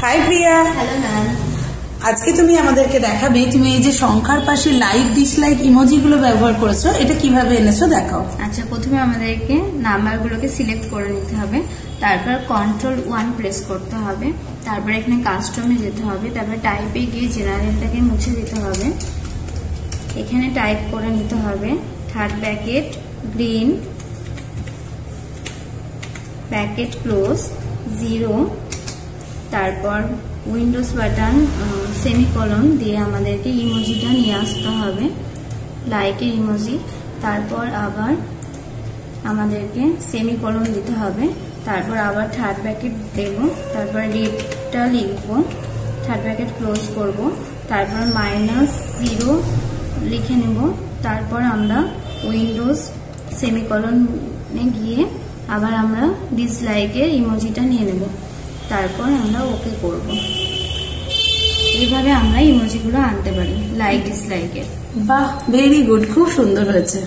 High প্রিয়া। Hello ma'am. আজকে তুমি আমাদেরকে দেখাবে তুমি এই যে সংখ্যার পাশে লাইক ডিসলাইক ইমোজিগুলো ব্যবহার করেছো, এটা কিভাবে এনেছো দেখাও। আচ্ছা, প্রথমে আমাদেরকে নাম্বারগুলোকে সিলেক্ট করে নিতে হবে, তারপর Ctrl+1 প্রেস করতে হবে, তারপর এখানে কাস্টমে যেতে হবে, তারপর টাইপে গিয়ে জেনারেলটাকে মুছে দিতে হবে। এখানে টাইপ করে নিতে হবে third bracket green bracket close 0, তারপর উইন্ডোজ বাটন সেমিকোলন দিয়ে আমাদেরকে ইমোজিটা নিয়ে আসতে হবে, লাইকের ইমোজি। তারপর আবার আমাদেরকে সেমিকোলন দিতে হবে, তারপর আবার থার্ড ব্র্যাকেট দেব, তারপর রেটটা লিখব, থার্ড ব্র্যাকেট ক্লোজ করব, তারপর -0 লিখে নেব, তারপর আমরা উইন্ডোজ সেমিকোলনে গিয়ে আবার আমরা ডিসলাইকের ইমোজিটা নিয়ে নেব, তারপর আমরা ওকে করব। এইভাবে আমরা ইমোজিগুলো আনতে পারি লাইক ডিসলাইকের। বাহ, ভেরি গুড, খুব সুন্দর হয়েছে।